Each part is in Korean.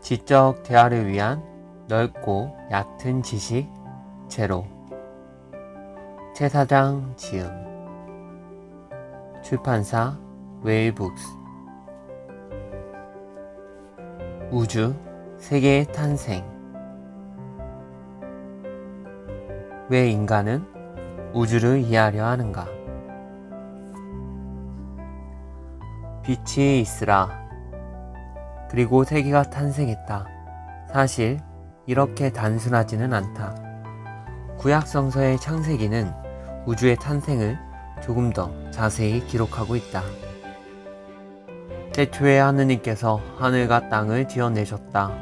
지적 대화를 위한 넓고 얕은 지식 제로. 최사장 지음. 출판사 웨일북스. 우주 세계의 탄생. 왜 인간은 우주를 이해하려 하는가? 빛이 있으라. 그리고 세계가 탄생했다. 사실 이렇게 단순하지는 않다. 구약성서의 창세기는 우주의 탄생을 조금 더 자세히 기록하고 있다. 태초에 하느님께서 하늘과 땅을 지어내셨다.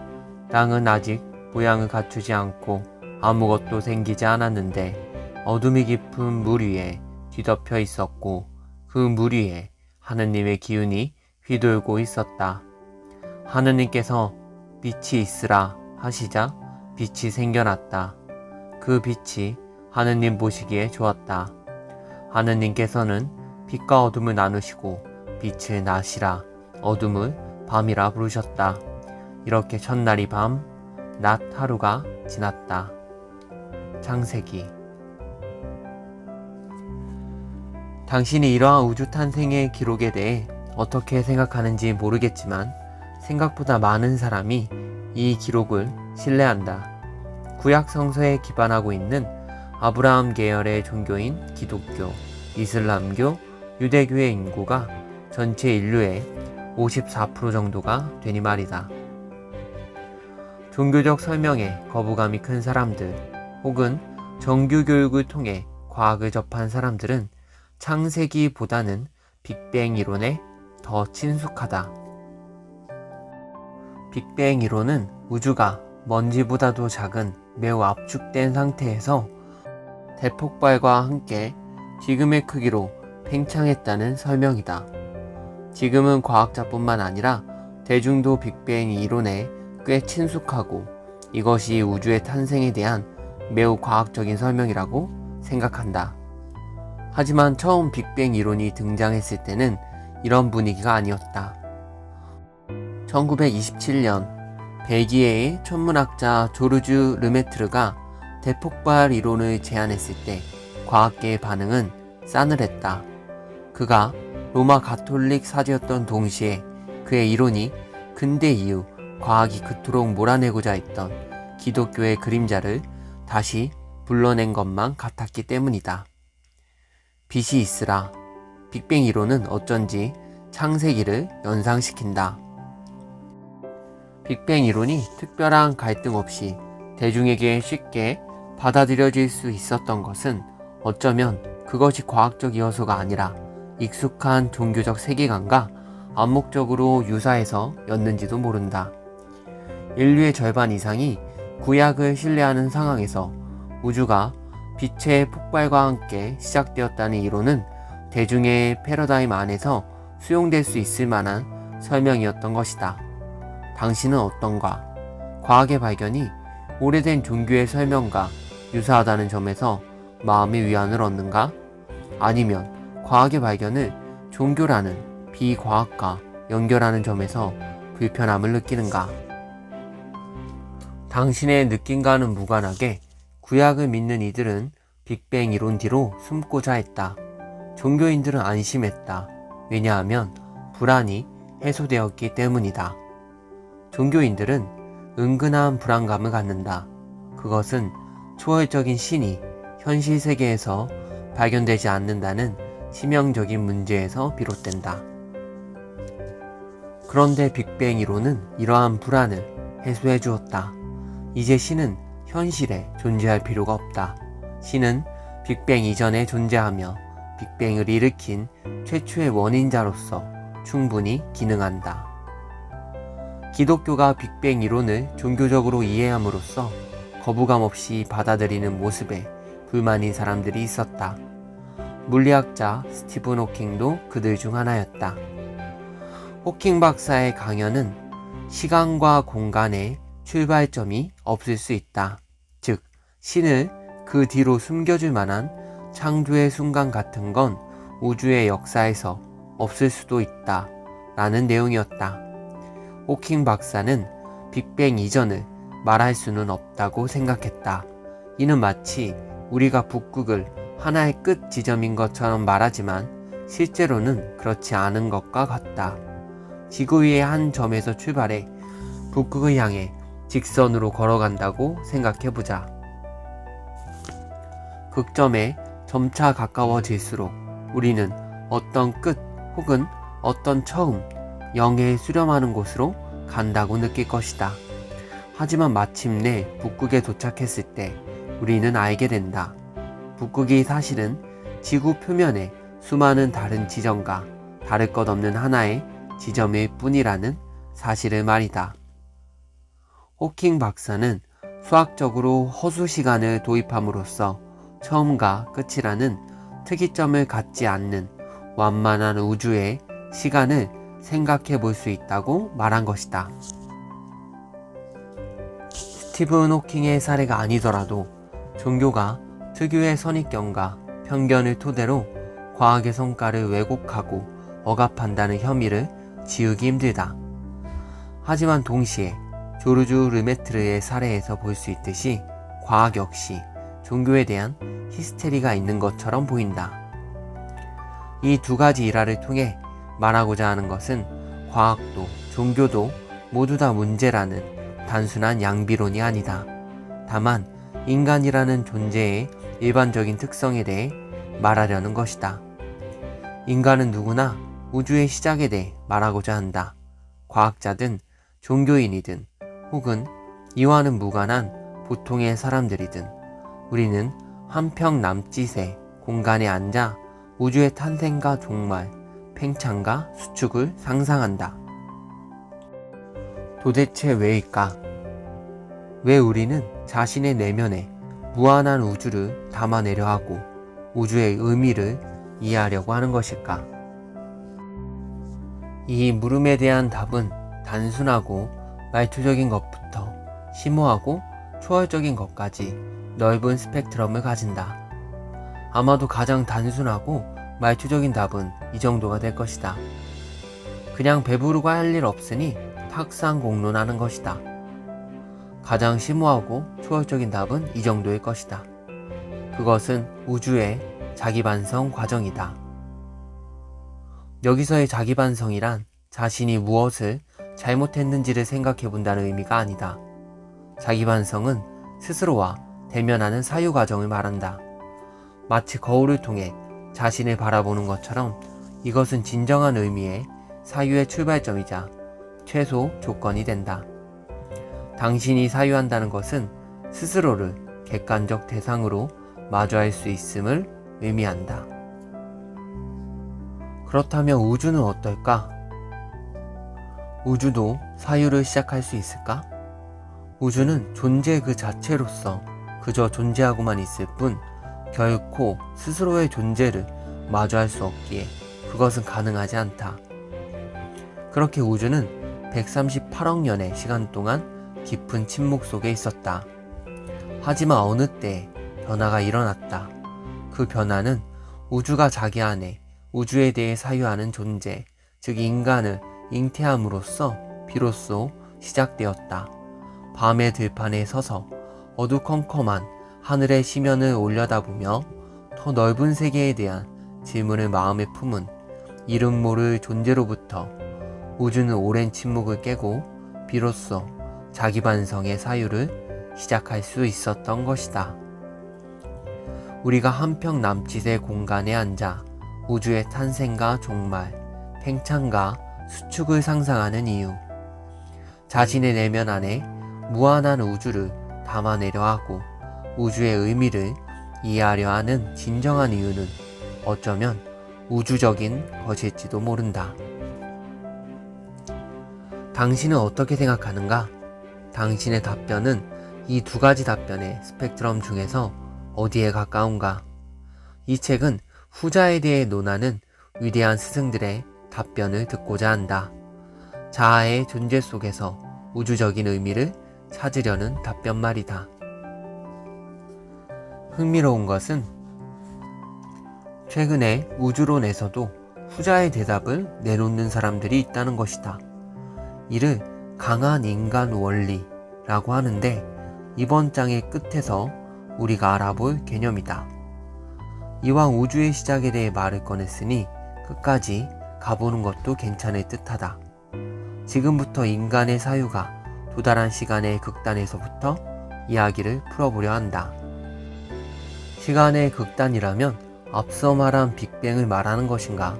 땅은 아직 모양을 갖추지 않고 아무것도 생기지 않았는데 어둠이 깊은 물 위에 뒤덮여 있었고 그 물 위에 하느님의 기운이 휘돌고 있었다. 하느님께서 빛이 있으라 하시자 빛이 생겨났다. 그 빛이 하느님 보시기에 좋았다. 하느님께서는 빛과 어둠을 나누시고 빛을 낮이라 어둠을 밤이라 부르셨다. 이렇게 첫날이 밤, 낮 하루가 지났다. 창세기. 당신이 이러한 우주 탄생의 기록에 대해 어떻게 생각하는지 모르겠지만 생각보다 많은 사람이 이 기록을 신뢰한다. 구약 성서에 기반하고 있는 아브라함 계열의 종교인 기독교, 이슬람교, 유대교의 인구가 전체 인류의 54% 정도가 되니 말이다. 종교적 설명에 거부감이 큰 사람들 혹은 정규 교육을 통해 과학을 접한 사람들은 창세기보다는 빅뱅 이론에 더 친숙하다. 빅뱅 이론은 우주가 먼지보다도 작은 매우 압축된 상태에서 대폭발과 함께 지금의 크기로 팽창했다는 설명이다. 지금은 과학자뿐만 아니라 대중도 빅뱅 이론에 꽤 친숙하고 이것이 우주의 탄생에 대한 매우 과학적인 설명이라고 생각한다. 하지만 처음 빅뱅 이론이 등장했을 때는 이런 분위기가 아니었다. 1927년 벨기에의 천문학자 조르주 르메트르가 대폭발 이론을 제안했을 때 과학계의 반응은 싸늘했다. 그가 로마 가톨릭 사제였던 동시에 그의 이론이 근대 이후 과학이 그토록 몰아내고자 했던 기독교의 그림자를 다시 불러낸 것만 같았기 때문이다. 빛이 있으라. 빅뱅 이론은 어쩐지 창세기를 연상시킨다. 빅뱅 이론이 특별한 갈등 없이 대중에게 쉽게 받아들여질 수 있었던 것은 어쩌면 그것이 과학적 요소가 아니라 익숙한 종교적 세계관과 암묵적으로 유사해서였는지도 모른다. 인류의 절반 이상이 구약을 신뢰하는 상황에서 우주가 빛의 폭발과 함께 시작되었다는 이론은 대중의 패러다임 안에서 수용될 수 있을 만한 설명이었던 것이다. 당신은 어떤가? 과학의 발견이 오래된 종교의 설명과 유사하다는 점에서 마음의 위안을 얻는가? 아니면 과학의 발견을 종교라는 비과학과 연결하는 점에서 불편함을 느끼는가? 당신의 느낌과는 무관하게 구약을 믿는 이들은 빅뱅 이론 뒤로 숨고자 했다. 종교인들은 안심했다. 왜냐하면 불안이 해소되었기 때문이다. 종교인들은 은근한 불안감을 갖는다. 그것은 초월적인 신이 현실 세계에서 발견되지 않는다는 치명적인 문제에서 비롯된다. 그런데 빅뱅 이론은 이러한 불안을 해소해 주었다. 이제 신은 현실에 존재할 필요가 없다. 신은 빅뱅 이전에 존재하며 빅뱅을 일으킨 최초의 원인자로서 충분히 기능한다. 기독교가 빅뱅 이론을 종교적으로 이해함으로써 거부감 없이 받아들이는 모습에 불만인 사람들이 있었다. 물리학자 스티븐 호킹도 그들 중 하나였다. 호킹 박사의 강연은 시간과 공간의 출발점이 없을 수 있다. 즉, 신을 그 뒤로 숨겨줄 만한 창조의 순간 같은 건 우주의 역사에서 없을 수도 있다. 라는 내용이었다. 호킹 박사는 빅뱅 이전을 말할 수는 없다고 생각했다. 이는 마치 우리가 북극을 하나의 끝 지점인 것처럼 말하지만 실제로는 그렇지 않은 것과 같다. 지구 위의 한 점에서 출발해 북극을 향해 직선으로 걸어간다고 생각해보자. 극점에 점차 가까워질수록 우리는 어떤 끝 혹은 어떤 처음, 영해에 수렴하는 곳으로 간다고 느낄 것이다. 하지만 마침내 북극에 도착했을 때 우리는 알게 된다. 북극이 사실은 지구 표면의 수많은 다른 지점과 다를 것 없는 하나의 지점일 뿐이라는 사실을 말이다. 호킹 박사는 수학적으로 허수 시간을 도입함으로써 처음과 끝이라는 특이점을 갖지 않는 완만한 우주의 시간을 생각해 볼 수 있다고 말한 것이다. 스티븐 호킹의 사례가 아니더라도 종교가 특유의 선입견과 편견을 토대로 과학의 성과를 왜곡하고 억압한다는 혐의를 지우기 힘들다. 하지만 동시에 조르주 르메트르의 사례에서 볼 수 있듯이 과학 역시 종교에 대한 히스테리가 있는 것처럼 보인다. 이 두 가지 일화를 통해 말하고자 하는 것은 과학도 종교도 모두 다 문제라는 단순한 양비론이 아니다. 다만 인간이라는 존재의 일반적인 특성에 대해 말하려는 것이다. 인간은 누구나 우주의 시작에 대해 말하고자 한다. 과학자든 종교인이든 혹은 이와는 무관한 보통의 사람들이든 우리는 한평 남짓의 공간에 앉아 우주의 탄생과 종말, 팽창과 수축을 상상한다. 도대체 왜일까? 왜 우리는 자신의 내면에 무한한 우주를 담아내려 하고 우주의 의미를 이해하려고 하는 것일까? 이 물음에 대한 답은 단순하고 말초적인 것부터 심오하고 초월적인 것까지 넓은 스펙트럼을 가진다. 아마도 가장 단순하고 말초적인 답은 이 정도가 될 것이다. 그냥 배부르고 할 일 없으니 탁상 공론하는 것이다. 가장 심오하고 초월적인 답은 이 정도일 것이다. 그것은 우주의 자기반성 과정이다. 여기서의 자기반성이란 자신이 무엇을 잘못했는지를 생각해 본다는 의미가 아니다. 자기반성은 스스로와 대면하는 사유 과정을 말한다. 마치 거울을 통해 자신을 바라보는 것처럼 이것은 진정한 의미의 사유의 출발점이자 최소 조건이 된다. 당신이 사유한다는 것은 스스로를 객관적 대상으로 마주할 수 있음을 의미한다. 그렇다면 우주는 어떨까? 우주도 사유를 시작할 수 있을까? 우주는 존재 그 자체로서 그저 존재하고만 있을 뿐 결코 스스로의 존재를 마주할 수 없기에 그것은 가능하지 않다. 그렇게 우주는 138억 년의 시간 동안 깊은 침묵 속에 있었다. 하지만 어느 때 변화가 일어났다. 그 변화는 우주가 자기 안에 우주에 대해 사유하는 존재, 즉 인간을 잉태함으로써 비로소 시작되었다. 밤의 들판에 서서 어두컴컴한 하늘의 시면을 올려다보며 더 넓은 세계에 대한 질문을 마음에 품은 이름 모를 존재로부터 우주는 오랜 침묵을 깨고 비로소 자기 반성의 사유를 시작할 수 있었던 것이다. 우리가 한평 남짓의 공간에 앉아 우주의 탄생과 종말, 팽창과 수축을 상상하는 이유, 자신의 내면 안에 무한한 우주를 담아내려 하고 우주의 의미를 이해하려 하는 진정한 이유는 어쩌면 우주적인 것일지도 모른다. 당신은 어떻게 생각하는가? 당신의 답변은 이 두 가지 답변의 스펙트럼 중에서 어디에 가까운가? 이 책은 후자에 대해 논하는 위대한 스승들의 답변을 듣고자 한다. 자아의 존재 속에서 우주적인 의미를 찾으려는 답변 말이다. 흥미로운 것은 최근에 우주론에서도 후자의 대답을 내놓는 사람들이 있다는 것이다. 이를 강한 인간 원리라고 하는데 이번 장의 끝에서 우리가 알아볼 개념이다. 이왕 우주의 시작에 대해 말을 꺼냈으니 끝까지 가보는 것도 괜찮을 듯하다. 지금부터 인간의 사유가 도달한 시간의 극단에서부터 이야기를 풀어보려 한다. 시간의 극단이라면 앞서 말한 빅뱅을 말하는 것인가?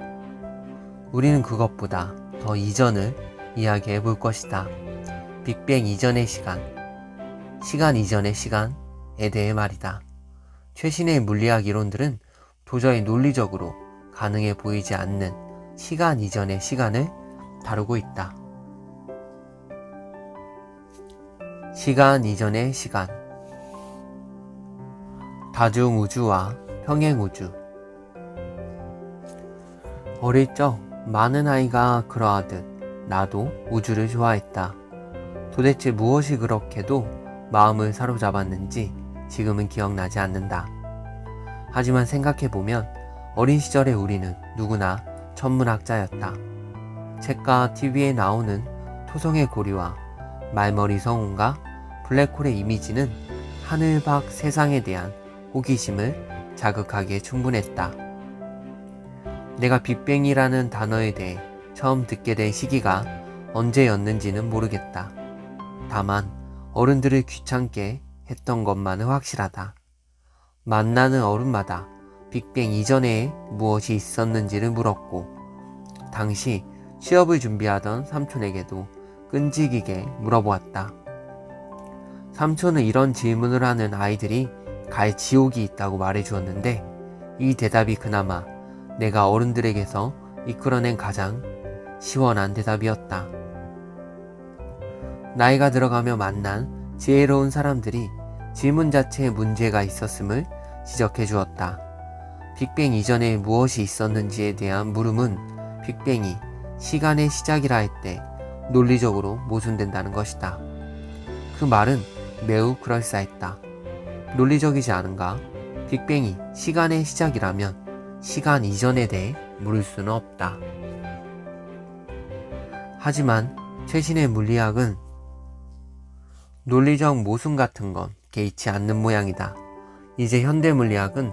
우리는 그것보다 더 이전을 이야기해 볼 것이다. 빅뱅 이전의 시간, 시간 이전의 시간에 대해 말이다. 최신의 물리학 이론들은 도저히 논리적으로 가능해 보이지 않는 시간 이전의 시간을 다루고 있다. 시간 이전의 시간. 다중우주와 평행우주. 어릴 적 많은 아이가 그러하듯 나도 우주를 좋아했다. 도대체 무엇이 그렇게도 마음을 사로잡았는지 지금은 기억나지 않는다. 하지만 생각해보면 어린 시절의 우리는 누구나 천문학자였다. 책과 TV에 나오는 토성의 고리와 말머리 성운과 블랙홀의 이미지는 하늘 밖 세상에 대한 호기심을 자극하기에 충분했다. 내가 빅뱅이라는 단어에 대해 처음 듣게 된 시기가 언제였는지는 모르겠다. 다만 어른들을 귀찮게 했던 것만은 확실하다. 만나는 어른마다 빅뱅 이전에 무엇이 있었는지를 물었고 당시 취업을 준비하던 삼촌에게도 끈질기게 물어보았다. 삼촌은 이런 질문을 하는 아이들이 갈 지옥이 있다고 말해주었는데 이 대답이 그나마 내가 어른들에게서 이끌어낸 가장 시원한 대답이었다. 나이가 들어가며 만난 지혜로운 사람들이 질문 자체에 문제가 있었음을 지적해 주었다. 빅뱅 이전에 무엇이 있었는지에 대한 물음은 빅뱅이 시간의 시작이라 할 때 논리적으로 모순된다는 것이다. 그 말은 매우 그럴싸했다. 논리적이지 않은가? 빅뱅이 시간의 시작이라면 시간 이전에 대해 물을 수는 없다. 하지만 최신의 물리학은 논리적 모순 같은 건 개의치 않는 모양이다. 이제 현대 물리학은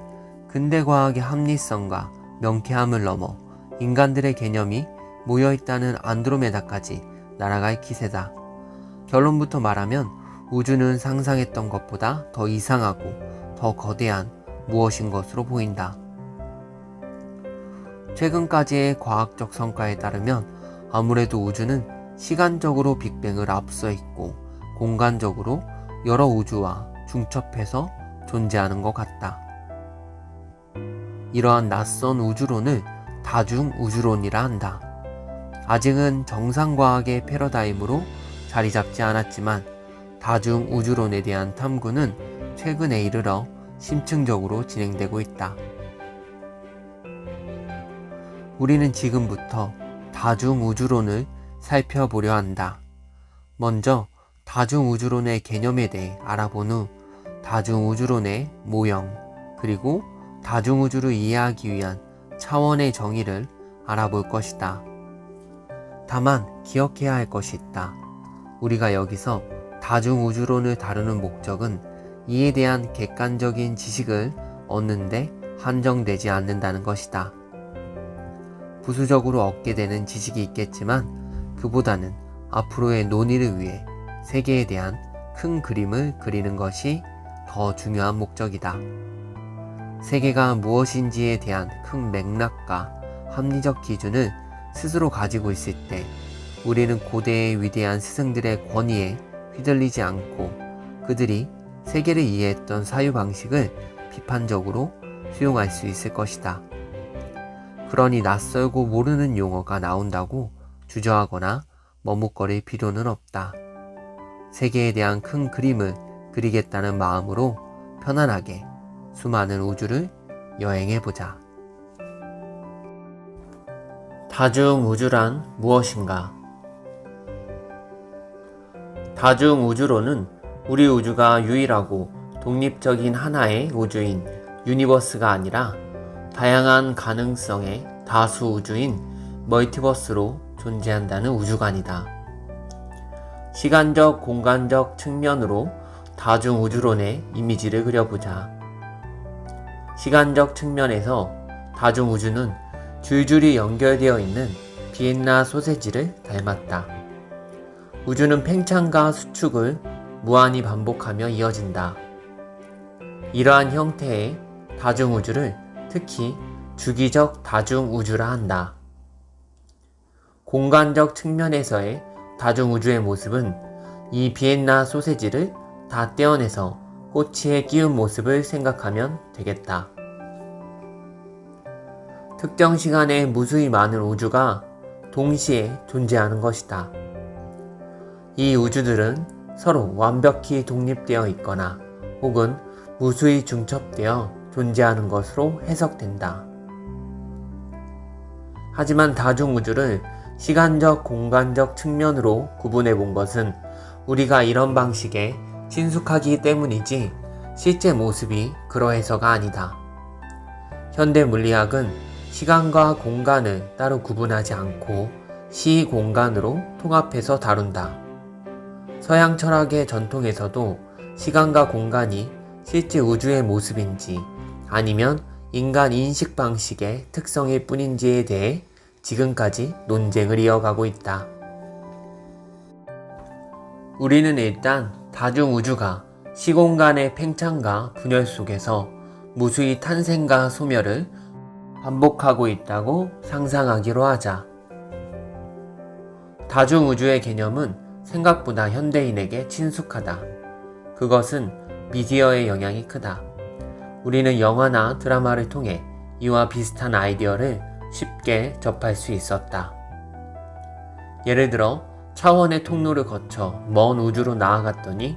근대 과학의 합리성과 명쾌함을 넘어 인간들의 개념이 모여있다는 안드로메다까지 날아갈 기세다. 결론부터 말하면 우주는 상상했던 것보다 더 이상하고 더 거대한 무엇인 것으로 보인다. 최근까지의 과학적 성과에 따르면 아무래도 우주는 시간적으로 빅뱅을 앞서 있고 공간적으로 여러 우주와 중첩해서 존재하는 것 같다. 이러한 낯선 우주론을 다중우주론이라 한다. 아직은 정상과학의 패러다임으로 자리 잡지 않았지만 다중우주론에 대한 탐구는 최근에 이르러 심층적으로 진행되고 있다. 우리는 지금부터 다중우주론을 살펴보려 한다. 먼저 다중우주론의 개념에 대해 알아본 후 다중우주론의 모형 그리고 다중우주를 이해하기 위한 차원의 정의를 알아볼 것이다. 다만 기억해야 할 것이 있다. 우리가 여기서 다중우주론을 다루는 목적은 이에 대한 객관적인 지식을 얻는 데 한정되지 않는다는 것이다. 부수적으로 얻게 되는 지식이 있겠지만 그보다는 앞으로의 논의를 위해 세계에 대한 큰 그림을 그리는 것이 더 중요한 목적이다. 세계가 무엇인지에 대한 큰 맥락과 합리적 기준을 스스로 가지고 있을 때 우리는 고대의 위대한 스승들의 권위에 휘둘리지 않고 그들이 세계를 이해했던 사유방식을 비판적으로 수용할 수 있을 것이다. 그러니 낯설고 모르는 용어가 나온다고 주저하거나 머뭇거릴 필요는 없다. 세계에 대한 큰 그림을 그리겠다는 마음으로 편안하게 수많은 우주를 여행해보자. 다중우주란 무엇인가? 다중우주론은 우리 우주가 유일하고 독립적인 하나의 우주인 유니버스가 아니라 다양한 가능성의 다수 우주인 멀티버스로 존재한다는 우주관이다. 시간적, 공간적 측면으로 다중우주론의 이미지를 그려보자. 시간적 측면에서 다중우주는 줄줄이 연결되어 있는 비엔나 소세지를 닮았다. 우주는 팽창과 수축을 무한히 반복하며 이어진다. 이러한 형태의 다중우주를 특히 주기적 다중우주라 한다. 공간적 측면에서의 다중우주의 모습은 이 비엔나 소세지를 다 떼어내서 꼬치에 끼운 모습을 생각하면 되겠다. 특정 시간에 무수히 많은 우주가 동시에 존재하는 것이다. 이 우주들은 서로 완벽히 독립되어 있거나 혹은 무수히 중첩되어 존재하는 것으로 해석된다. 하지만 다중우주를 시간적, 공간적 측면으로 구분해 본 것은 우리가 이런 방식에 친숙하기 때문이지 실제 모습이 그러해서가 아니다. 현대 물리학은 시간과 공간을 따로 구분하지 않고 시공간으로 통합해서 다룬다. 서양 철학의 전통에서도 시간과 공간이 실제 우주의 모습인지 아니면 인간 인식 방식의 특성일 뿐인지에 대해 지금까지 논쟁을 이어가고 있다. 우리는 일단 다중우주가 시공간의 팽창과 분열 속에서 무수히 탄생과 소멸을 반복하고 있다고 상상하기로 하자. 다중우주의 개념은 생각보다 현대인에게 친숙하다. 그것은 미디어의 영향이 크다. 우리는 영화나 드라마를 통해 이와 비슷한 아이디어를 쉽게 접할 수 있었다. 예를 들어 차원의 통로를 거쳐 먼 우주로 나아갔더니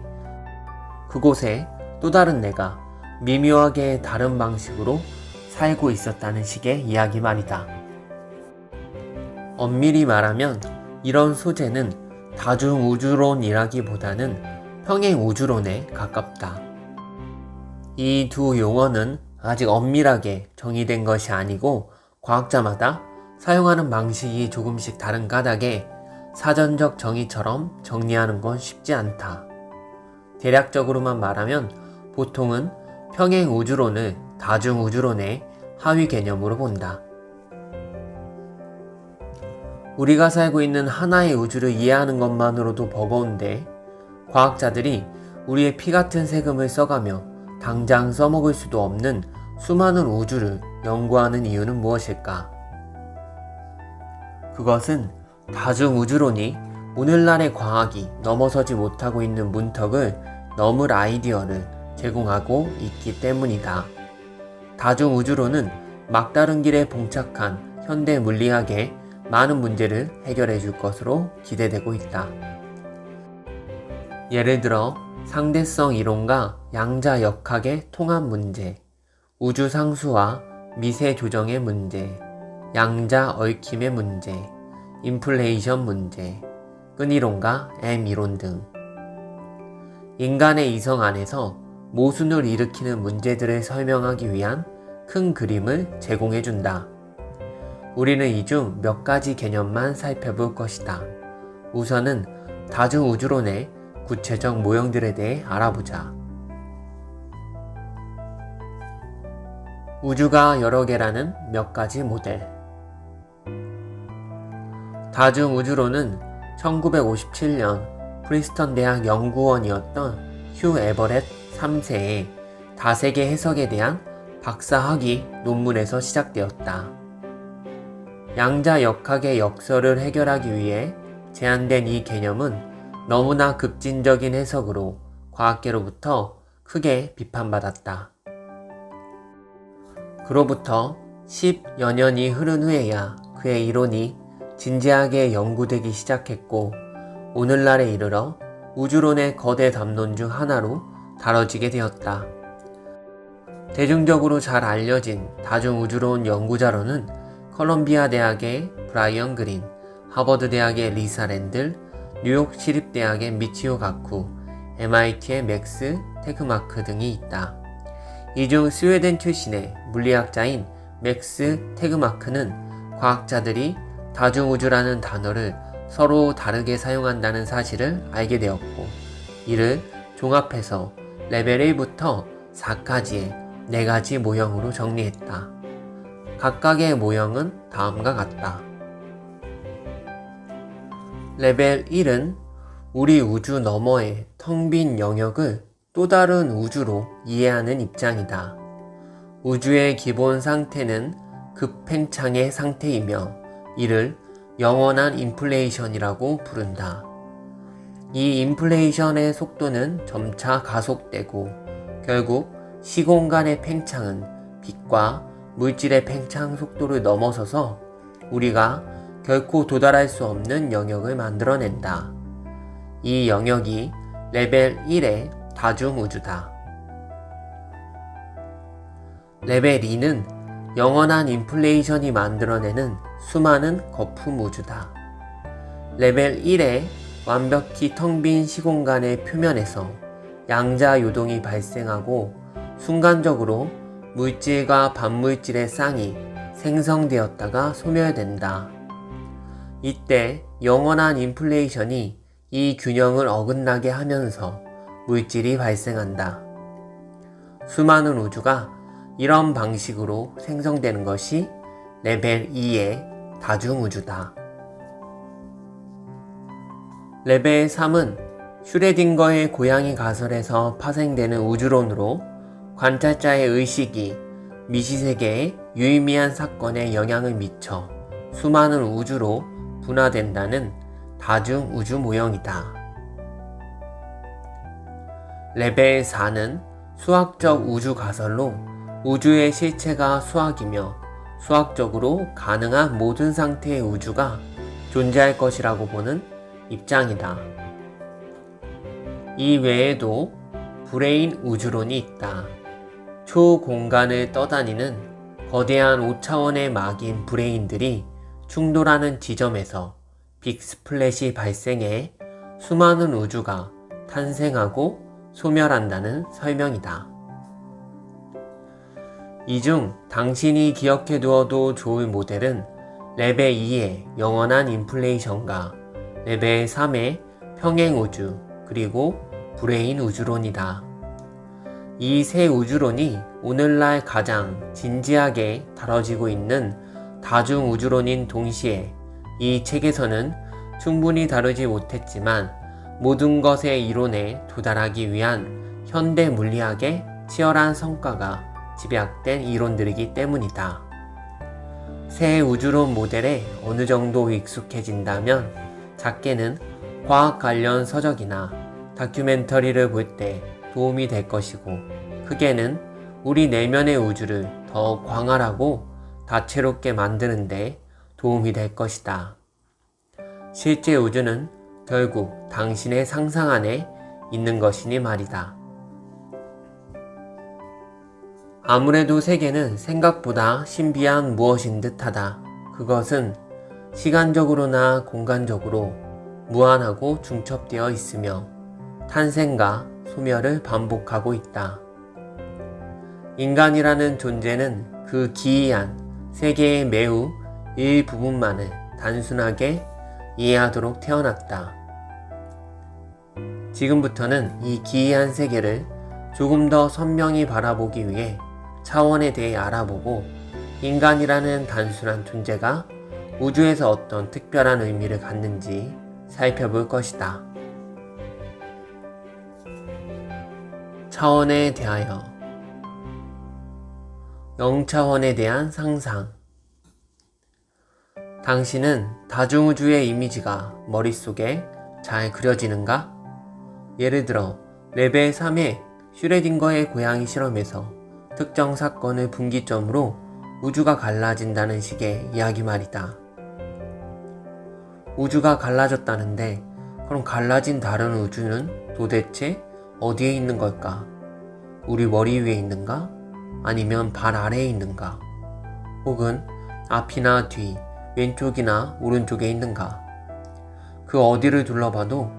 그곳에 또 다른 내가 미묘하게 다른 방식으로 살고 있었다는 식의 이야기 말이다. 엄밀히 말하면 이런 소재는 다중우주론이라기보다는 평행우주론에 가깝다. 이 두 용어는 아직 엄밀하게 정의된 것이 아니고 과학자마다 사용하는 방식이 조금씩 다른 까닭에 사전적 정의처럼 정리하는 건 쉽지 않다. 대략적으로만 말하면 보통은 평행우주론을 다중우주론의 하위 개념으로 본다. 우리가 살고 있는 하나의 우주를 이해하는 것만으로도 버거운데 과학자들이 우리의 피 같은 세금을 써가며 당장 써먹을 수도 없는 수많은 우주를 연구하는 이유는 무엇일까? 그것은 다중우주론이 오늘날의 과학이 넘어서지 못하고 있는 문턱을 넘을 아이디어를 제공하고 있기 때문이다. 다중우주론은 막다른 길에 봉착한 현대 물리학의 많은 문제를 해결해 줄 것으로 기대되고 있다. 예를 들어 상대성 이론과 양자역학의 통합 문제, 우주 상수와 미세 조정의 문제, 양자 얽힘의 문제, 인플레이션 문제, 끈이론과 M이론 등 인간의 이성 안에서 모순을 일으키는 문제들을 설명하기 위한 큰 그림을 제공해준다. 우리는 이 중 몇 가지 개념만 살펴볼 것이다. 우선은 다중우주론의 구체적 모형들에 대해 알아보자. 우주가 여러 개라는 몇 가지 모델. 다중우주론은 1957년 프린스턴 대학 연구원이었던 휴 에버렛 3세의 다세계 해석에 대한 박사학위 논문에서 시작되었다. 양자역학의 역설을 해결하기 위해 제안된 이 개념은 너무나 급진적인 해석으로 과학계로부터 크게 비판받았다. 그로부터 10여 년이 흐른 후에야 그의 이론이 진지하게 연구되기 시작했고 오늘날에 이르러 우주론의 거대 담론 중 하나로 다뤄지게 되었다. 대중적으로 잘 알려진 다중우주론 연구자로는 컬럼비아 대학의 브라이언 그린, 하버드 대학의 리사 랜들, 뉴욕 시립대학의 미치오 가쿠, MIT의 맥스 테그마크 등이 있다. 이 중 스웨덴 출신의 물리학자인 맥스 테그마크는 과학자들이 다중우주라는 단어를 서로 다르게 사용한다는 사실을 알게 되었고, 이를 종합해서 레벨 1부터 4까지의 4가지 모형으로 정리했다. 각각의 모형은 다음과 같다. 레벨 1은 우리 우주 너머의 텅 빈 영역을 또 다른 우주로 이해하는 입장이다. 우주의 기본 상태는 급팽창의 상태이며 이를 영원한 인플레이션이라고 부른다. 이 인플레이션의 속도는 점차 가속되고 결국 시공간의 팽창은 빛과 물질의 팽창 속도를 넘어서서 우리가 결코 도달할 수 없는 영역을 만들어낸다. 이 영역이 레벨 1의 다중우주다. 레벨 2는 영원한 인플레이션이 만들어내는 수많은 거품 우주다. 레벨 1의 완벽히 텅 빈 시공간의 표면에서 양자 요동이 발생하고 순간적으로 물질과 반물질의 쌍이 생성되었다가 소멸된다. 이때 영원한 인플레이션이 이 균형을 어긋나게 하면서 물질이 발생한다. 수많은 우주가 이런 방식으로 생성되는 것이 레벨 2의 다중우주다. 레벨 3은 슈레딩거의 고양이 가설에서 파생되는 우주론으로 관찰자의 의식이 미시세계의 유의미한 사건에 영향을 미쳐 수많은 우주로 분화된다는 다중우주 모형이다. 레벨 4는 수학적 우주 가설로 우주의 실체가 수학이며 수학적으로 가능한 모든 상태의 우주가 존재할 것이라고 보는 입장이다. 이 외에도 브레인 우주론이 있다. 초공간을 떠다니는 거대한 5차원의 막인 브레인들이 충돌하는 지점에서 빅스플랫이 발생해 수많은 우주가 탄생하고 소멸한다는 설명이다. 이 중 당신이 기억해 두어도 좋을 모델은 레벨 2의 영원한 인플레이션과 레벨 3의 평행우주 그리고 브레인 우주론이다. 이 세 우주론이 오늘날 가장 진지하게 다뤄지고 있는 다중우주론인 동시에 이 책에서는 충분히 다루지 못했지만 모든 것의 이론에 도달하기 위한 현대 물리학의 치열한 성과가 집약된 이론들이기 때문이다. 새 우주론 모델에 어느 정도 익숙해진다면 작게는 과학 관련 서적이나 다큐멘터리를 볼 때 도움이 될 것이고 크게는 우리 내면의 우주를 더 광활하고 다채롭게 만드는데 도움이 될 것이다. 실제 우주는 결국 당신의 상상 안에 있는 것이니 말이다. 아무래도 세계는 생각보다 신비한 무엇인 듯하다. 그것은 시간적으로나 공간적으로 무한하고 중첩되어 있으며 탄생과 소멸을 반복하고 있다. 인간이라는 존재는 그 기이한 세계의 매우 일부분만을 단순하게 이해하도록 태어났다. 지금부터는 이 기이한 세계를 조금 더 선명히 바라보기 위해 차원에 대해 알아보고 인간이라는 단순한 존재가 우주에서 어떤 특별한 의미를 갖는지 살펴볼 것이다. 차원에 대하여 영차원에 대한 상상. 당신은 다중우주의 이미지가 머릿속에 잘 그려지는가? 예를 들어 레벨 3의 슈레딩거의 고양이 실험에서 특정 사건을 분기점으로 우주가 갈라진다는 식의 이야기 말이다. 우주가 갈라졌다는데 그럼 갈라진 다른 우주는 도대체 어디에 있는 걸까? 우리 머리 위에 있는가? 아니면 발 아래에 있는가? 혹은 앞이나 뒤, 왼쪽이나 오른쪽에 있는가? 그 어디를 둘러봐도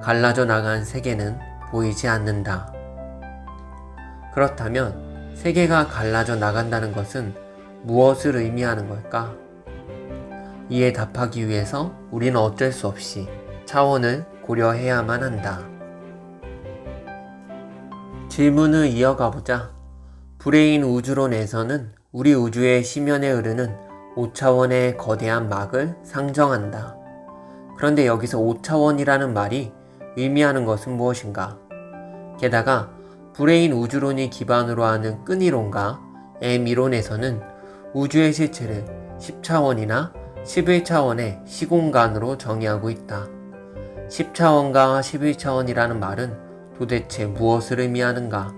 갈라져 나간 세계는 보이지 않는다. 그렇다면 세계가 갈라져 나간다는 것은 무엇을 의미하는 걸까? 이에 답하기 위해서 우리는 어쩔 수 없이 차원을 고려해야만 한다. 질문을 이어가보자. 브레인 우주론에서는 우리 우주의 심연에 흐르는 5차원의 거대한 막을 상정한다. 그런데 여기서 5차원이라는 말이 의미하는 것은 무엇인가? 게다가 브레인 우주론이 기반으로 하는 끈이론과 M이론에서는 우주의 실체를 10차원이나 11차원의 시공간으로 정의하고 있다. 10차원과 11차원이라는 말은 도대체 무엇을 의미하는가?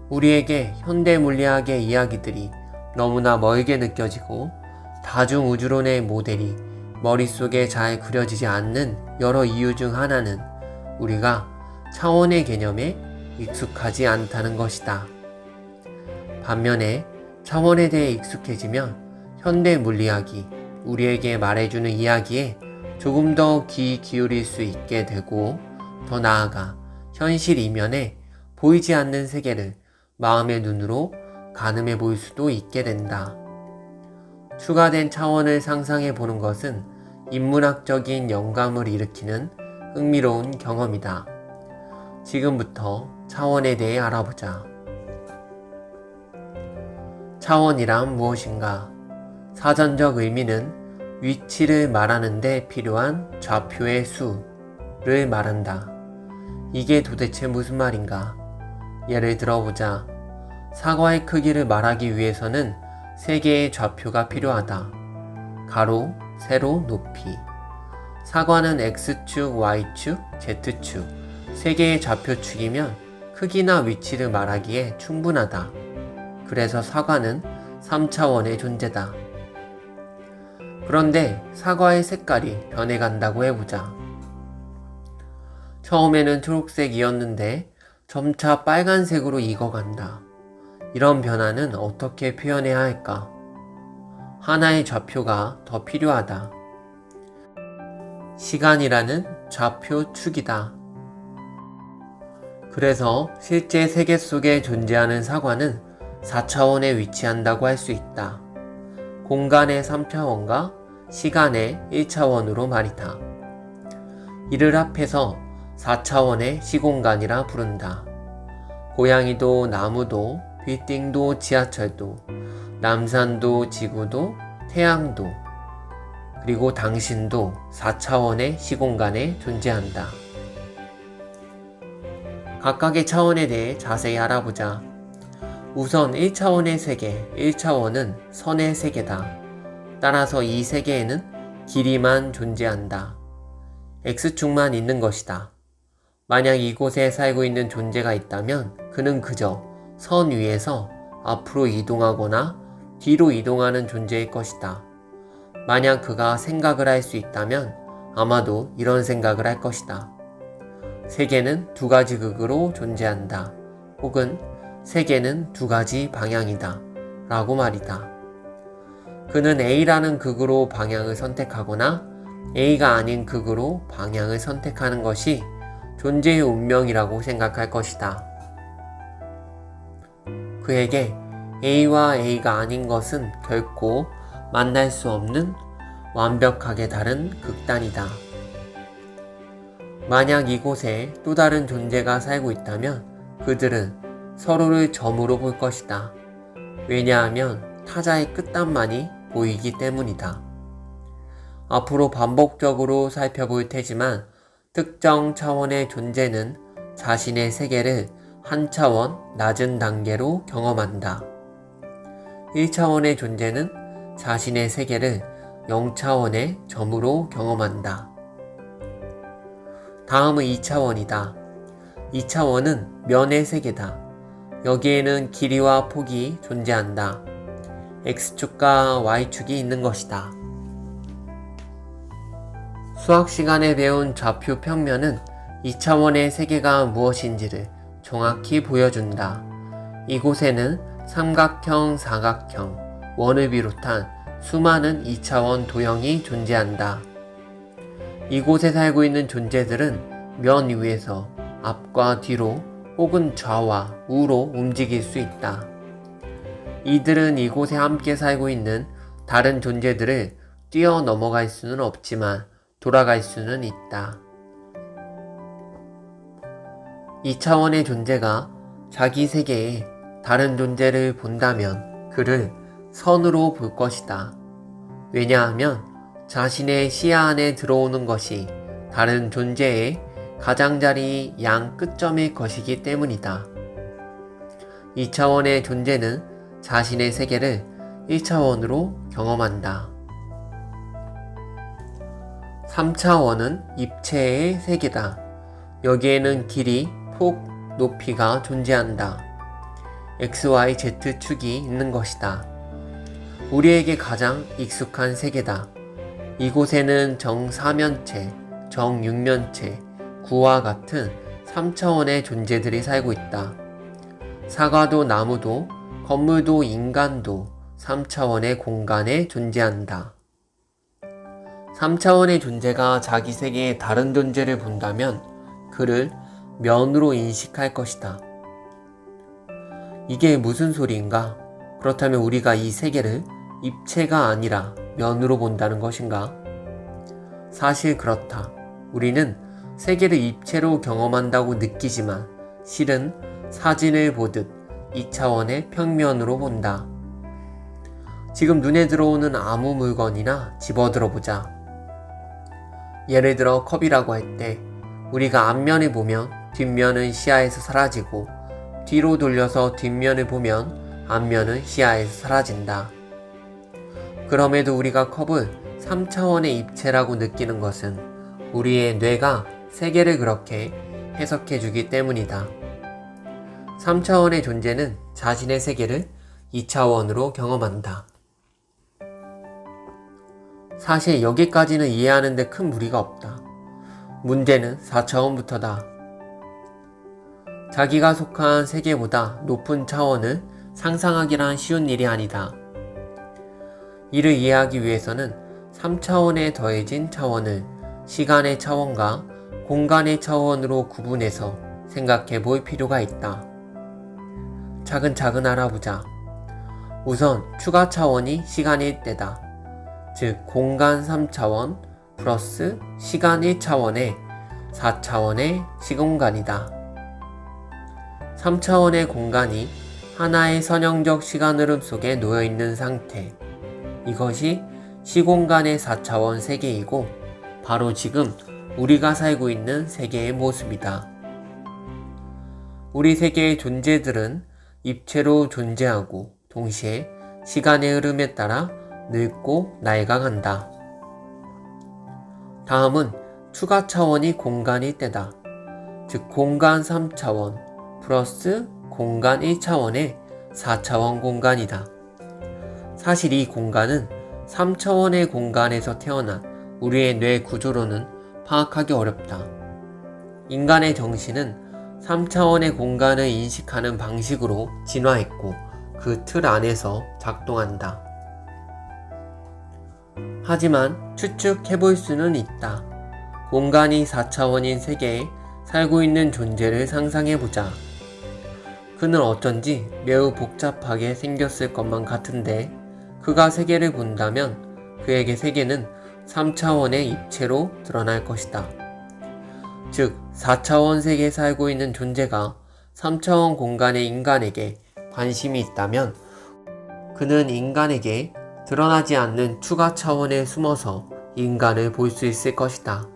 우리에게 현대 물리학의 이야기들이 너무나 멀게 느껴지고 다중우주론의 모델이 머릿속에 잘 그려지지 않는 여러 이유 중 하나는 우리가 차원의 개념에 익숙하지 않다는 것이다. 반면에 차원에 대해 익숙해지면 현대 물리학이 우리에게 말해주는 이야기에 조금 더 귀 기울일 수 있게 되고, 더 나아가 현실 이면에 보이지 않는 세계를 마음의 눈으로 가늠해 볼 수도 있게 된다. 추가된 차원을 상상해 보는 것은 인문학적인 영감을 일으키는 흥미로운 경험이다. 지금부터 차원에 대해 알아보자. 차원이란 무엇인가? 사전적 의미는 위치를 말하는 데 필요한 좌표의 수를 말한다. 이게 도대체 무슨 말인가? 예를 들어보자. 사과의 크기를 말하기 위해서는 3개의 좌표가 필요하다. 가로, 세로, 높이. 사과는 X축, Y축, Z축 3개의 좌표축이면 크기나 위치를 말하기에 충분하다. 그래서 사과는 3차원의 존재다. 그런데 사과의 색깔이 변해간다고 해보자. 처음에는 초록색이었는데 점차 빨간색으로 익어간다. 이런 변화는 어떻게 표현해야 할까? 하나의 좌표가 더 필요하다. 시간이라는 좌표축이다. 그래서 실제 세계 속에 존재하는 사과는 4차원에 위치한다고 할 수 있다. 공간의 3차원과 시간의 1차원으로 말이다. 이를 합해서 4차원의 시공간이라 부른다. 고양이도 나무도 빌딩도 지하철도 남산도 지구도 태양도 그리고 당신도 4차원의 시공간에 존재한다. 각각의 차원에 대해 자세히 알아보자. 우선 1차원의 세계, 1차원은 선의 세계다. 따라서 이 세계에는 길이만 존재한다. X축만 있는 것이다. 만약 이곳에 살고 있는 존재가 있다면 그는 그저 선 위에서 앞으로 이동하거나 뒤로 이동하는 존재일 것이다. 만약 그가 생각을 할 수 있다면 아마도 이런 생각을 할 것이다. 세계는 2가지 극으로 존재한다. 혹은 세계는 2가지 방향이다. 라고 말이다. 그는 A라는 극으로 방향을 선택하거나 A가 아닌 극으로 방향을 선택하는 것이 존재의 운명이라고 생각할 것이다. 그에게 A와 A가 아닌 것은 결코 만날 수 없는 완벽하게 다른 극단이다. 만약 이곳에 또 다른 존재가 살고 있다면 그들은 서로를 점으로 볼 것이다. 왜냐하면 타자의 끝단만이 보이기 때문이다. 앞으로 반복적으로 살펴볼 테지만 특정 차원의 존재는 자신의 세계를 한 차원 낮은 단계로 경험한다. 1차원의 존재는 자신의 세계를 0차원의 점으로 경험한다. 다음은 2차원이다. 2차원은 면의 세계다. 여기에는 길이와 폭이 존재한다. X축과 Y축이 있는 것이다. 수학 시간에 배운 좌표 평면은 2차원의 세계가 무엇인지를 정확히 보여준다. 이곳에는 삼각형, 사각형, 원을 비롯한 수많은 2차원 도형이 존재한다. 이곳에 살고 있는 존재들은 면 위에서 앞과 뒤로 혹은 좌와 우로 움직일 수 있다. 이들은 이곳에 함께 살고 있는 다른 존재들을 뛰어 넘어갈 수는 없지만 돌아갈 수는 있다. 2차원의 존재가 자기 세계에 다른 존재를 본다면 그를 선으로 볼 것이다. 왜냐하면 자신의 시야 안에 들어오는 것이 다른 존재의 가장자리 양 끝점일 것이기 때문이다. 2차원의 존재는 자신의 세계를 1차원으로 경험한다. 3차원은 입체의 세계다. 여기에는 길이, 폭, 높이가 존재한다. X, Y, Z 축이 있는 것이다. 우리에게 가장 익숙한 세계다. 이곳에는 정사면체, 정육면체, 구와 같은 3차원의 존재들이 살고 있다. 사과도 나무도 건물도 인간도 3차원의 공간에 존재한다. 3차원의 존재가 자기 세계의 다른 존재를 본다면 그를 면으로 인식할 것이다. 이게 무슨 소리인가? 그렇다면 우리가 이 세계를 입체가 아니라 면으로 본다는 것인가? 사실 그렇다. 우리는 세계를 입체로 경험한다고 느끼지만 실은 사진을 보듯 2차원의 평면으로 본다. 지금 눈에 들어오는 아무 물건이나 집어들어 보자. 예를 들어 컵이라고 할 때 우리가 앞면을 보면 뒷면은 시야에서 사라지고 뒤로 돌려서 뒷면을 보면 앞면은 시야에서 사라진다. 그럼에도 우리가 컵을 3차원의 입체라고 느끼는 것은 우리의 뇌가 세계를 그렇게 해석해주기 때문이다. 3차원의 존재는 자신의 세계를 2차원으로 경험한다. 사실 여기까지는 이해하는 데 큰 무리가 없다. 문제는 4차원부터다. 자기가 속한 세계보다 높은 차원을 상상하기란 쉬운 일이 아니다. 이를 이해하기 위해서는 3차원에 더해진 차원을 시간의 차원과 공간의 차원으로 구분해서 생각해 볼 필요가 있다. 차근차근 알아보자. 우선 추가 차원이 시간일 때다. 즉 공간 3차원 플러스 시간 1차원의 4차원의 시공간이다. 3차원의 공간이 하나의 선형적 시간 흐름 속에 놓여있는 상태. 이것이 시공간의 4차원 세계이고 바로 지금 우리가 살고 있는 세계의 모습이다. 우리 세계의 존재들은 입체로 존재하고 동시에 시간의 흐름에 따라 늙고 낡아간다. 다음은 추가 차원이 공간일 때다. 즉 공간 3차원 플러스 공간 1차원의 4차원 공간이다. 사실 이 공간은 3차원의 공간에서 태어난 우리의 뇌 구조로는 파악하기 어렵다. 인간의 정신은 3차원의 공간을 인식하는 방식으로 진화했고 그 틀 안에서 작동한다. 하지만 추측해볼 수는 있다. 공간이 4차원인 세계에 살고 있는 존재를 상상해보자. 그는 어쩐지 매우 복잡하게 생겼을 것만 같은데 그가 세계를 본다면 그에게 세계는 3차원의 입체로 드러날 것이다. 즉 4차원 세계에 살고 있는 존재가 3차원 공간의 인간에게 관심이 있다면 그는 인간에게 드러나지 않는 추가 차원에 숨어서 인간을 볼 수 있을 것이다.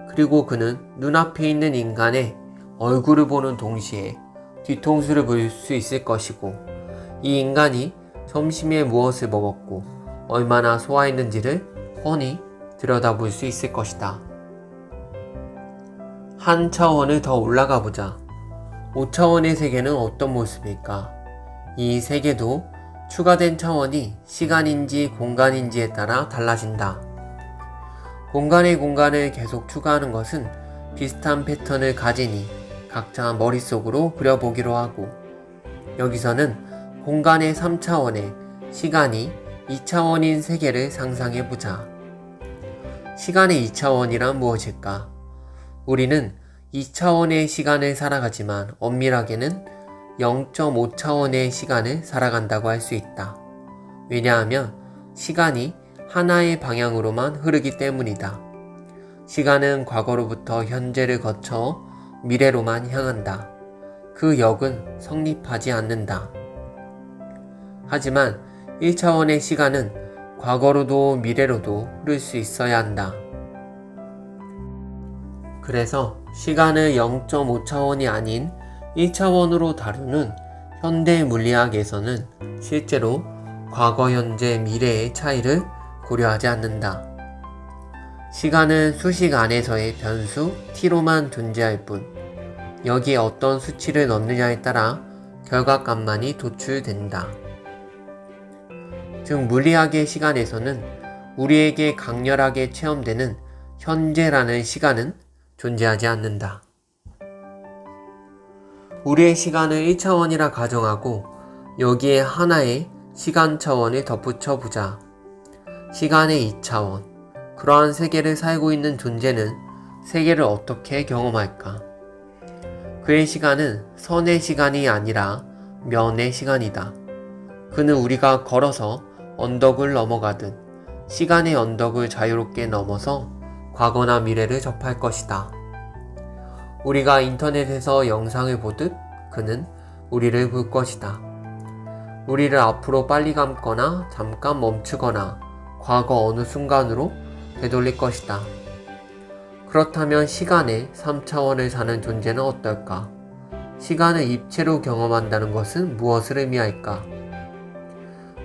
그리고 그는 눈앞에 있는 인간의 얼굴을 보는 동시에 뒤통수를 볼 수 있을 것이고 이 인간이 점심에 무엇을 먹었고 얼마나 소화했는지를 훤히 들여다볼 수 있을 것이다. 한 차원을 더 올라가 보자. 5차원의 세계는 어떤 모습일까? 이 세계도 추가된 차원이 시간인지 공간인지에 따라 달라진다. 공간의 공간을 계속 추가하는 것은 비슷한 패턴을 가지니 각자 머릿속으로 그려보기로 하고 여기서는 공간의 3차원에 시간이 2차원인 세계를 상상해보자. 시간의 2차원이란 무엇일까? 우리는 2차원의 시간을 살아가지만 엄밀하게는 0.5차원의 시간을 살아간다고 할 수 있다. 왜냐하면 시간이 하나의 방향으로만 흐르기 때문이다. 시간은 과거로부터 현재를 거쳐 미래로만 향한다. 그 역은 성립하지 않는다. 하지만 1차원의 시간은 과거로도 미래로도 흐를 수 있어야 한다. 그래서 시간을 0.5차원이 아닌 1차원으로 다루는 현대 물리학에서는 실제로 과거, 현재, 미래의 차이를 고려하지 않는다. 시간은 수식 안에서의 변수 t로만 존재할 뿐, 여기에 어떤 수치를 넣느냐에 따라 결과값만이 도출된다. 즉 물리학의 시간에서는 우리에게 강렬하게 체험되는 현재라는 시간은 존재하지 않는다. 우리의 시간을 1차원이라 가정하고 여기에 하나의 시간 차원을 덧붙여 보자. 시간의 2차원, 그러한 세계를 살고 있는 존재는 세계를 어떻게 경험할까? 그의 시간은 선의 시간이 아니라 면의 시간이다. 그는 우리가 걸어서 언덕을 넘어가듯 시간의 언덕을 자유롭게 넘어서 과거나 미래를 접할 것이다. 우리가 인터넷에서 영상을 보듯 그는 우리를 볼 것이다. 우리를 앞으로 빨리 감거나 잠깐 멈추거나 과거 어느 순간으로 되돌릴 것이다. 그렇다면 시간의 3차원을 사는 존재는 어떨까? 시간을 입체로 경험한다는 것은 무엇을 의미할까?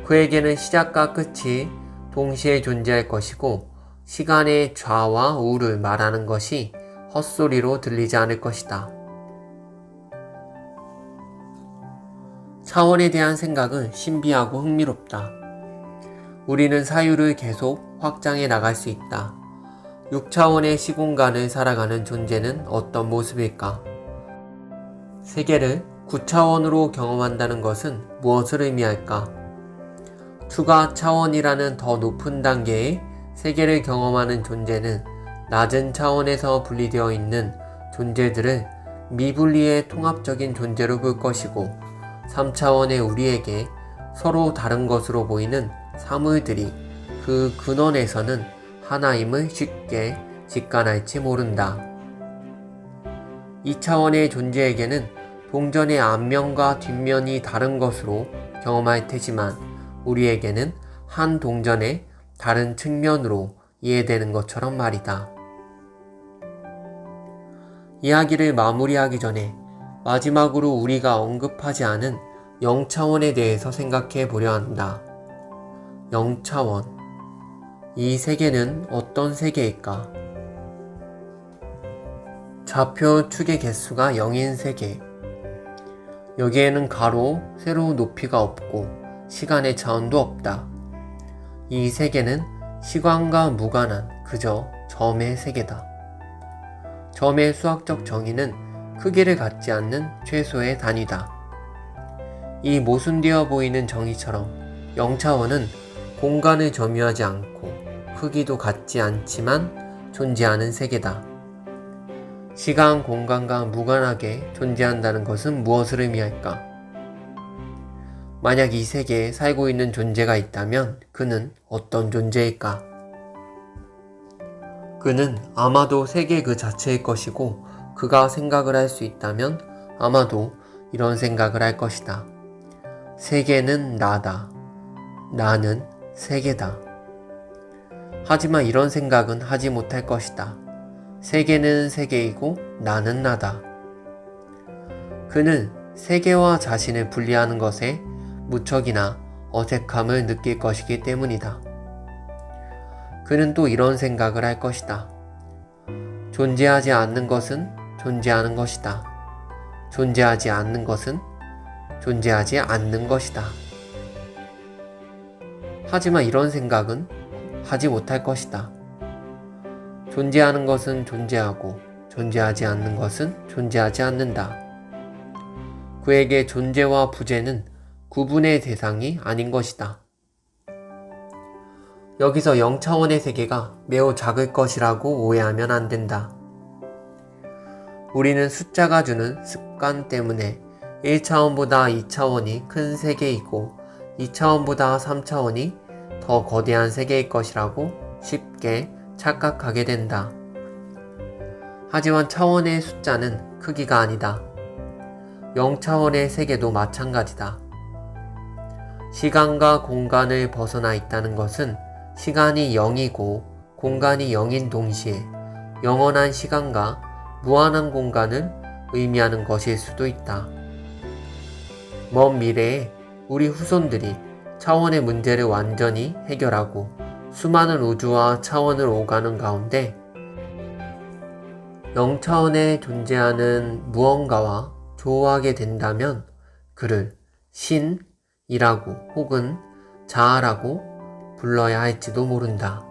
그에게는 시작과 끝이 동시에 존재할 것이고 시간의 좌와 우를 말하는 것이 헛소리로 들리지 않을 것이다. 차원에 대한 생각은 신비하고 흥미롭다. 우리는 사유를 계속 확장해 나갈 수 있다. 6차원의 시공간을 살아가는 존재는 어떤 모습일까? 세계를 9차원으로 경험한다는 것은 무엇을 의미할까? 추가 차원이라는 더 높은 단계의 세계를 경험하는 존재는 낮은 차원에서 분리되어 있는 존재들을 미분리의 통합적인 존재로 볼 것이고 3차원의 우리에게 서로 다른 것으로 보이는 사물들이 그 근원에서는 하나임을 쉽게 직관할지 모른다. 2차원의 존재에게는 동전의 앞면과 뒷면이 다른 것으로 경험할 테지만 우리에게는 한 동전의 다른 측면으로 이해되는 것처럼 말이다. 이야기를 마무리하기 전에 마지막으로 우리가 언급하지 않은 0차원에 대해서 생각해 보려 한다. 0차원. 이 세계는 어떤 세계일까? 좌표 축의 개수가 0인 세계. 여기에는 가로, 세로 높이가 없고 시간의 차원도 없다. 이 세계는 시간과 무관한 그저 점의 세계다. 점의 수학적 정의는 크기를 갖지 않는 최소의 단위다. 이 모순되어 보이는 정의처럼 0차원은 공간을 점유하지 않고 크기도 갖지 않지만 존재하는 세계다. 시간, 공간과 무관하게 존재한다는 것은 무엇을 의미할까? 만약 이 세계에 살고 있는 존재가 있다면 그는 어떤 존재일까? 그는 아마도 세계 그 자체일 것이고 그가 생각을 할 수 있다면 아마도 이런 생각을 할 것이다. 세계는 나다. 나는 세계다. 하지만 이런 생각은 하지 못할 것이다. 세계는 세계이고 나는 나다. 그는 세계와 자신을 분리하는 것에 무척이나 어색함을 느낄 것이기 때문이다. 그는 또 이런 생각을 할 것이다. 존재하지 않는 것은 존재하는 것이다. 존재하지 않는 것은 존재하지 않는 것이다. 하지만 이런 생각은 하지 못할 것이다. 존재하는 것은 존재하고 존재하지 않는 것은 존재하지 않는다. 그에게 존재와 부재는 구분의 대상이 아닌 것이다. 여기서 0차원의 세계가 매우 작을 것이라고 오해하면 안 된다. 우리는 숫자가 주는 습관 때문에 1차원보다 2차원이 큰 세계이고 2차원보다 3차원이 더 더 거대한 세계일 것이라고 쉽게 착각하게 된다. 하지만 차원의 숫자는 크기가 아니다. 0차원의 세계도 마찬가지다. 시간과 공간을 벗어나 있다는 것은 시간이 0이고 공간이 0인 동시에 영원한 시간과 무한한 공간을 의미하는 것일 수도 있다. 먼 미래에 우리 후손들이 차원의 문제를 완전히 해결하고 수많은 우주와 차원을 오가는 가운데 0차원에 존재하는 무언가와 조화하게 된다면 그를 신이라고 혹은 자아라고 불러야 할지도 모른다.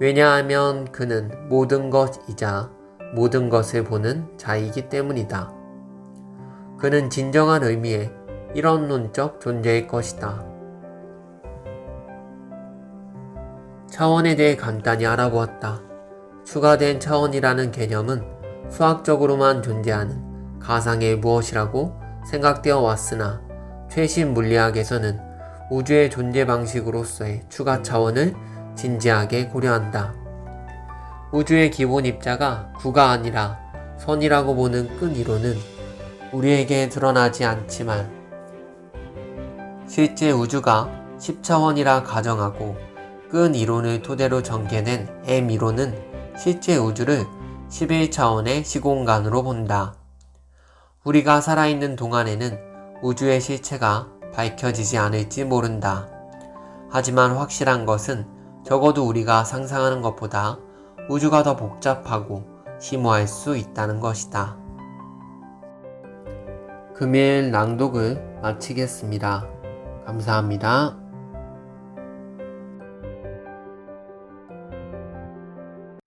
왜냐하면 그는 모든 것이자 모든 것을 보는 자이기 때문이다. 그는 진정한 의미의 일원론적 존재일 것이다. 차원에 대해 간단히 알아보았다. 추가된 차원이라는 개념은 수학적으로만 존재하는 가상의 무엇이라고 생각되어 왔으나 최신 물리학에서는 우주의 존재 방식으로서의 추가 차원을 진지하게 고려한다. 우주의 기본 입자가 구가 아니라 선이라고 보는 끈 이론은 우리에게 드러나지 않지만 실제 우주가 10차원이라 가정하고 끈 이론을 토대로 전개된 M 이론은 실제 우주를 11차원의 시공간으로 본다. 우리가 살아있는 동안에는 우주의 실체가 밝혀지지 않을지 모른다. 하지만 확실한 것은 적어도 우리가 상상하는 것보다 우주가 더 복잡하고 심오할 수 있다는 것이다. 금일 낭독을 마치겠습니다. 감사합니다.